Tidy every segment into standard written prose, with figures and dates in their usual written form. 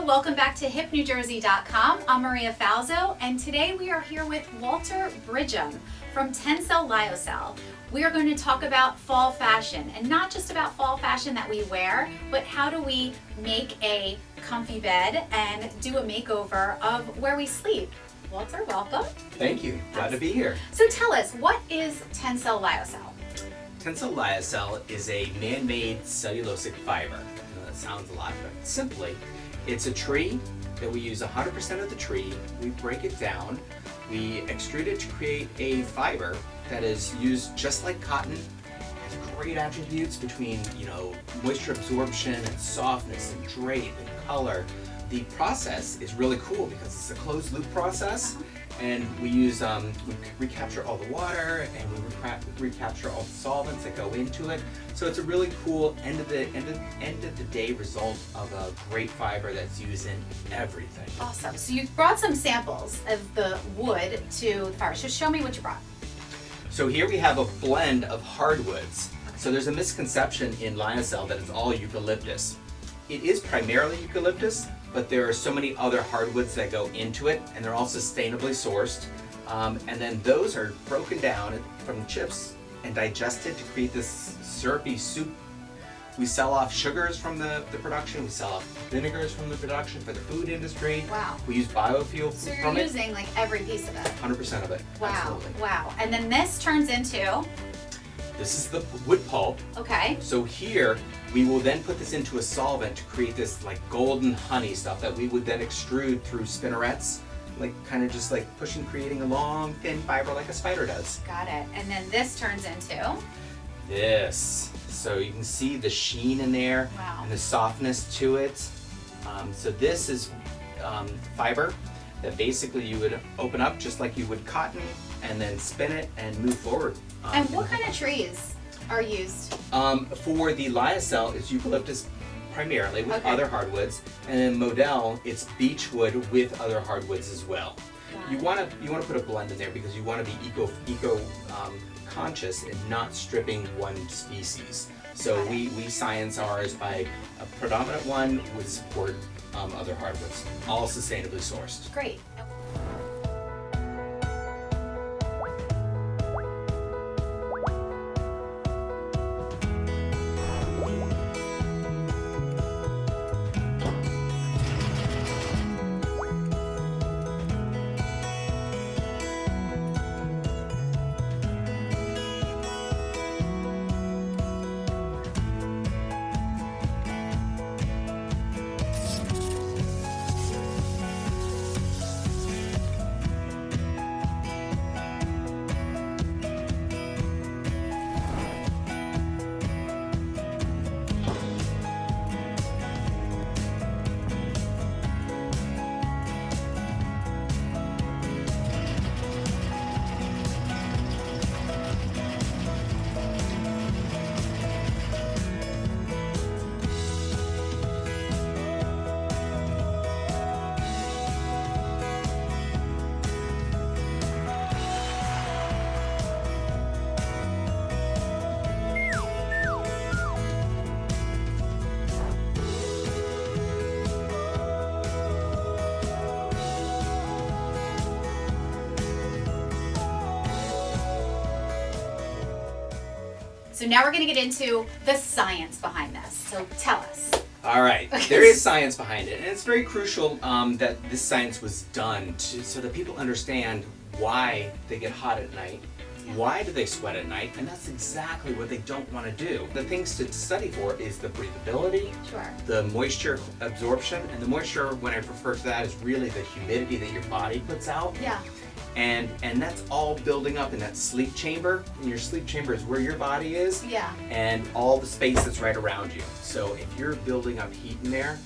welcome back to hipnewjersey.com. I'm Maria Falzo, and today we are here with Walter Bridgham from TENCEL Lyocell. We are going to talk about fall fashion, and not just about fall fashion that we wear, but how do we make a comfy bed and do a makeover of where we sleep. Walter, welcome. Thank you. Glad to be here. So tell us, what is TENCEL Lyocell? TENCEL Lyocell is a man-made cellulosic fiber. I know that sounds a lot, but simply, it's a tree that we use 100% of the tree. We break it down. We extrude it to create a fiber that is used just like cotton. Has great attributes between, moisture absorption and softness and drape and color. The process is really cool because it's a closed loop process, and we use we recapture all the water and we recapture all the solvents that go into it. So it's a really cool end of the day result of a great fiber that's used in everything. Awesome. So you brought some samples of the wood to the fire. So show me what you brought. So here we have a blend of hardwoods. So there's a misconception in Lyocell that it's all eucalyptus. It is primarily eucalyptus, but there are so many other hardwoods that go into it, and they're all sustainably sourced. And then those are broken down from chips and digested to create this syrupy soup. We sell off sugars from the production. We sell off vinegars from the production for the food industry. Wow. We use biofuel So from you're it. using like every piece of it. 100% of it. Wow. Absolutely. Wow. And then this turns into, This is the wood pulp. okay. So here, we will then put this into a solvent to create this like golden honey stuff that we would then extrude through spinnerets, like kind of just like creating a long thin fiber like a spider does. Got it. And then this turns into, This. So you can see the sheen in there. Wow. And the softness to it. So this is fiber that basically you would open up just like you would cotton and then spin it and move forward. and what kind of trees are used? For the Lyocell, it's eucalyptus primarily with Okay. other hardwoods, and then Model, it's beechwood with other hardwoods as well. Got You it. want to put a blend in there because you want to be eco conscious and not stripping one species. So Got it. we science ours by a predominant one would support other hardwoods, all sustainably sourced. Great. So now we're going to get into the science behind this. So tell us. All right, there is science behind it, and it's very crucial that this science was done so that people understand why they get hot at night, why do they sweat at night, and that's exactly what they don't want to do. The things to study for is the breathability, Sure. the moisture absorption, and the moisture, when I refer to that, is really the humidity that your body puts out. Yeah. And that's all building up in that sleep chamber. And your sleep chamber is where your body is, Yeah. and all the space that's right around you. So if you're building up heat in there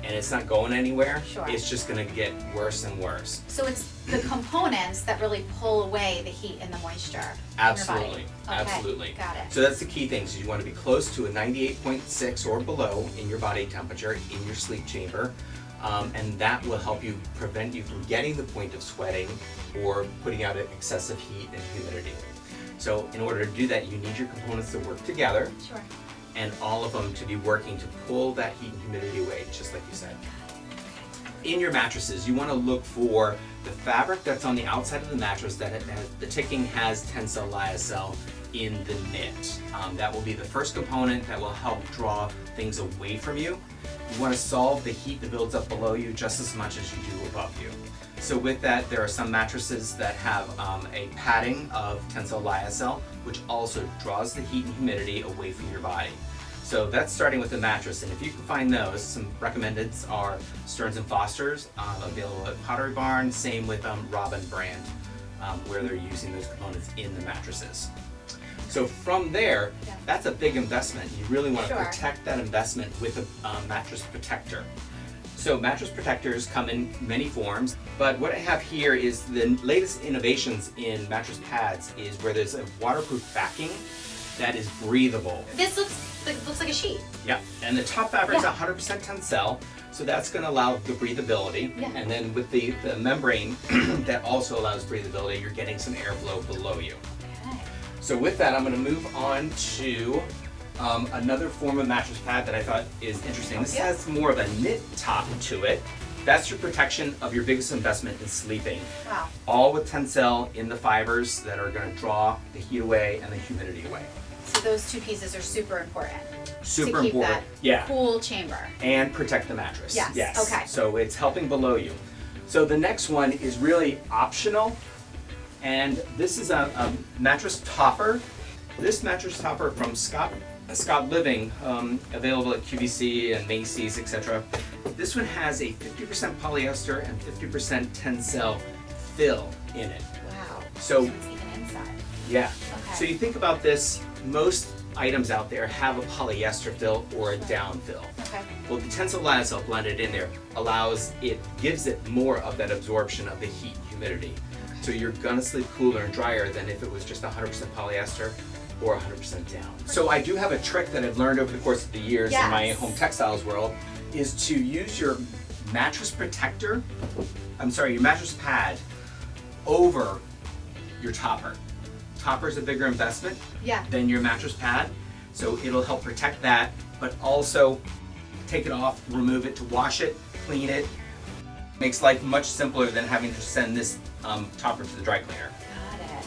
and it's not going anywhere, Sure. it's just going to get worse and worse. So it's the components that really pull away the heat and the moisture Absolutely, in your body. Okay. absolutely. Got it. So that's the key thing. So you want to be close to a 98.6 or below in your body temperature in your sleep chamber. And that will help you prevent you from getting the point of sweating or putting out excessive heat and humidity. So in order to do that, you need your components to work together Sure. and all of them to be working to pull that heat and humidity away, just like you said. in your mattresses, you want to look for the fabric that's on the outside of the mattress that the ticking has TENCEL lyocell in the knit. That will be the first component that will help draw things away from you. You want to solve the heat that builds up below you just as much as you do above you. So with that, there are some mattresses that have a padding of TENCEL lyocell, which also draws the heat and humidity away from your body. So that's starting with the mattress, and if you can find those, some recommendeds are Stearns & Foster's, available at Pottery Barn, same with Robin brand, where they're using those components in the mattresses. So from there, that's a big investment. You really want to protect that investment with a mattress protector. So mattress protectors come in many forms, but what I have here is the latest innovations in mattress pads is where there's a waterproof backing that is breathable. This looks like a sheet. Yeah, and the top fabric is 100% TENCEL, so that's going to allow the breathability. Yeah. And then with the membrane that also allows breathability, you're getting some airflow below you. Okay. So with that, I'm going to move on to another form of mattress pad that I thought is interesting. This has more of a knit top to it. That's your protection of your biggest investment in sleeping. Wow. All with TENCEL in the fibers that are going to draw the heat away and the humidity away. So those two pieces are super important. Super to keep important. That cool chamber. And protect the mattress. Yes. Okay. So it's helping below you. So the next one is really optional, and this is a mattress topper. This mattress topper from Scott Living, available at QVC and Macy's, etc. This one has a 50% polyester and 50% TENCEL fill in it. Wow. So it's even inside. Yeah. Okay. So you think about this, most items out there have a polyester fill or a down fill. Okay. Well, the TENCEL lyocell blended in there gives it more of that absorption of the heat and humidity. Okay. So you're gonna sleep cooler and drier than if it was just 100% polyester or 100% down. So I do have a trick that I've learned over the course of the years in my home textiles world, is to use your mattress protector, your mattress pad over your topper. Topper is a bigger investment than your mattress pad, so it'll help protect that, but also take it off, remove it to wash it, clean it. Makes life much simpler than having to send this topper to the dry cleaner. Got it.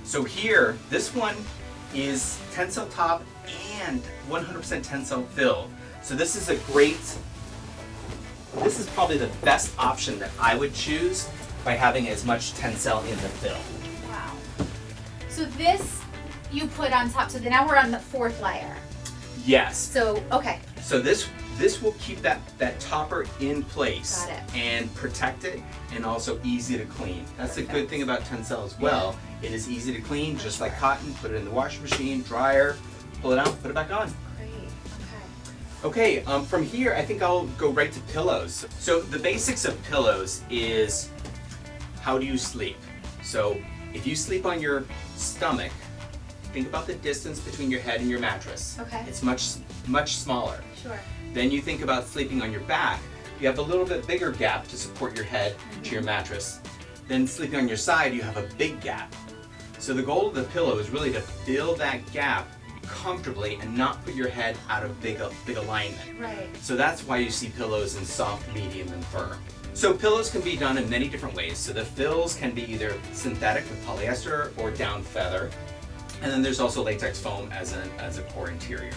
So here, this one is TENCEL top and 100% TENCEL fill. So this is probably the best option that I would choose by having as much TENCEL in the fill. Wow. So this you put on top, so now we're on the fourth layer. Yes. So, okay. So this will keep that topper in place. Got it. And protect it, and also easy to clean. That's a good thing about TENCEL as well. It is easy to clean, just like cotton. Put it in the washing machine, dryer, pull it out, put it back on. Great, okay. Okay, from here I think I'll go right to pillows. So the basics of pillows is, how do you sleep? So if you sleep on your stomach, think about the distance between your head and your mattress. Okay. It's much smaller. Sure. Then you think about sleeping on your back. You have a little bit bigger gap to support your head to your mattress. Then sleeping on your side, you have a big gap. So the goal of the pillow is really to fill that gap comfortably and not put your head out of big alignment. Right. So that's why you see pillows in soft, medium, and firm. So pillows can be done in many different ways. So the fills can be either synthetic with polyester or down feather. And then there's also latex foam as a core interior.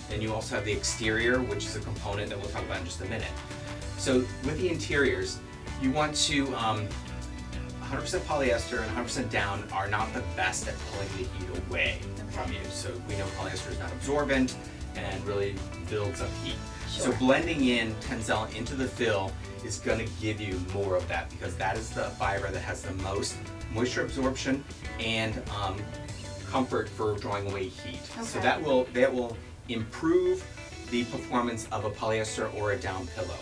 Then you also have the exterior, which is a component that we'll talk about in just a minute. So with the interiors, you want to 100% polyester and 100% down are not the best at pulling the heat away from you. So we know polyester is not absorbent and really builds up heat. Sure. So blending in TENCEL into the fill is going to give you more of that, because that is the fiber that has the most moisture absorption and comfort for drawing away heat. Okay. So that will improve the performance of a polyester or a down pillow.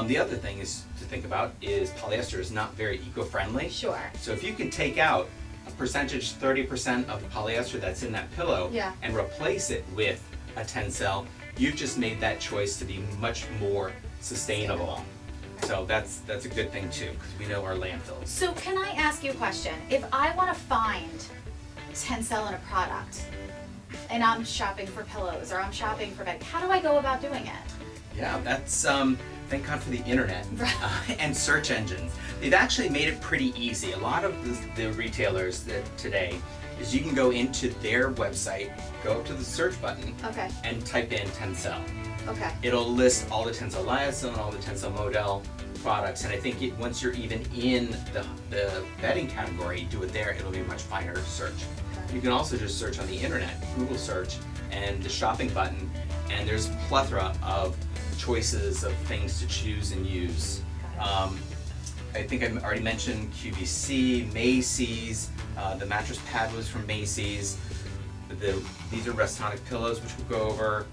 The other thing is to think about is polyester is not very eco-friendly. Sure. So if you can take out a percentage, 30% of the polyester that's in that pillow and replace it with a TENCEL, you've just made that choice to be much more sustainable. So that's a good thing too, because we know our landfills. So can I ask you a question? If I want to find TENCEL in a product, and I'm shopping for pillows or I'm shopping for bed, how do I go about doing it? Yeah, that's thank God for the internet and search engines. They've actually made it pretty easy. A lot of the retailers today is you can go into their website, go up to the search button, and type in TENCEL. Okay. It'll list all the TENCEL lyocell and all the TENCEL model products, and I think once you're even in the bedding category, do it there, it'll be a much finer search. You can also just search on the internet, Google search, and the shopping button, and there's a plethora of choices of things to choose and use. I think I already mentioned QVC, Macy's, the mattress pad was from Macy's. These are Restonic pillows, which we'll go over.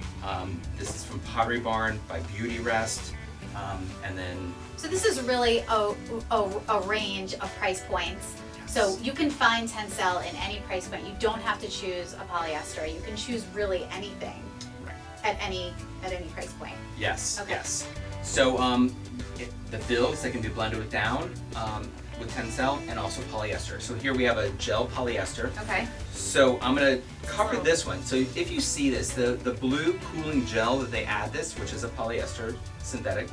This is from Pottery Barn by Beauty Rest. And then... So this is really a range of price points. Yes. So you can find TENCEL in any price point. You don't have to choose a polyester. You can choose really anything at any price point. Yes, okay. Yes. So the fills, they can be blended with down with TENCEL and also polyester. So here we have a gel polyester. Okay. So I'm going to cover this one. So if you see this, the blue cooling gel that they add this, which is a polyester synthetic,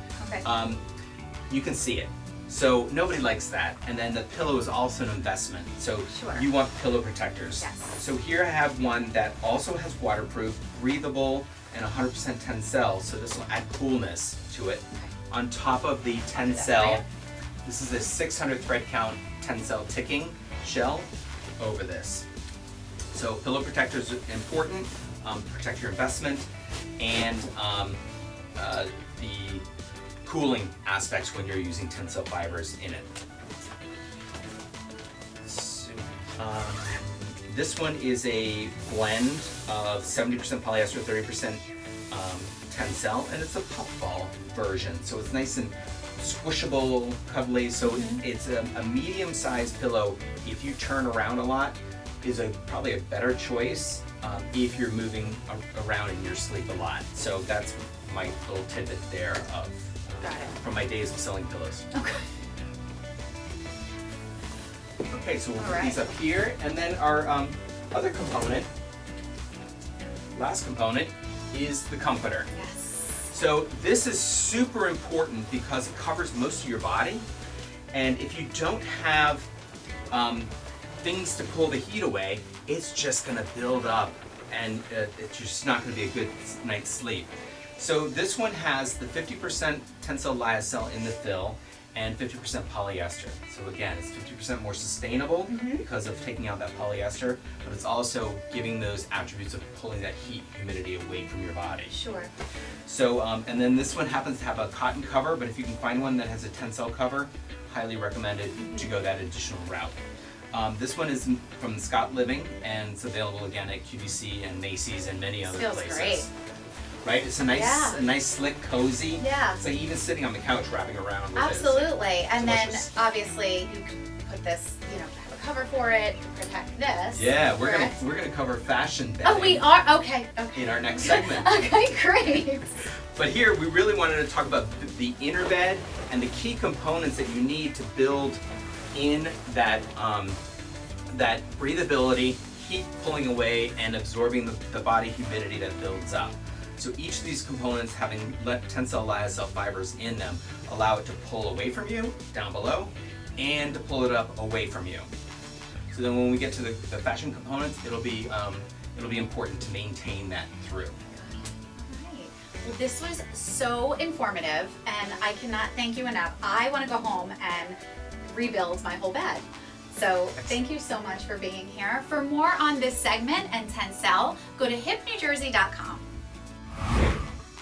you can see it. So nobody likes that. And then the pillow is also an investment. So you want pillow protectors. Yes. So here I have one that also has waterproof, breathable, and 100% TENCEL. So this will add coolness to it. On top of the TENCEL, this is a 600 thread count TENCEL ticking shell over this. So pillow protectors are important, protect your investment, and the cooling aspects when you're using TENCEL fibers in it. So, this one is a blend of 70% polyester, 30% TENCEL, and it's a puffball version. So it's nice and squishable, cuddly. So it's a medium-sized pillow. If you turn around a lot, is probably a better choice if you're moving around in your sleep a lot. So that's my little tidbit there from my days of selling pillows. Okay, so we'll put these up here, and then our other component, last component, is the comforter. Yes. So this is super important because it covers most of your body, and if you don't have things to pull the heat away, it's just going to build up, and it's just not going to be a good night's sleep. So this one has the 50% TENCEL lyocell in the fill and 50% polyester. So again, it's 50% more sustainable because of taking out that polyester, but it's also giving those attributes of pulling that heat, humidity away from your body. Sure. So, and then this one happens to have a cotton cover, but if you can find one that has a TENCEL cover, highly recommended to go that additional route. This one is from Scott Living, and it's available again at QVC and Macy's and many other places. Feels great. Right? It's a nice, slick, cozy. Yeah. It's like even sitting on the couch wrapping around with Absolutely. It. And then obviously you can put this, have a cover for it to protect this. Yeah, we're gonna cover fashion bedding. Oh, we are? Okay. In our next segment. Okay, great. But here we really wanted to talk about the inner bed and the key components that you need to build in that that breathability, heat pulling away, and absorbing the body humidity that builds up. So each of these components, having TENCEL lyocell fibers in them, allow it to pull away from you, down below, and to pull it up away from you. So then when we get to the fashion components, it'll be important to maintain that through. Right. Well, this was so informative, and I cannot thank you enough. I want to go home and rebuild my whole bed. So thank you so much for being here. For more on this segment and TENCEL, go to hipnewjersey.com.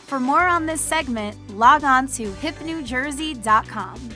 For more on this segment, log on to hipnewjersey.com.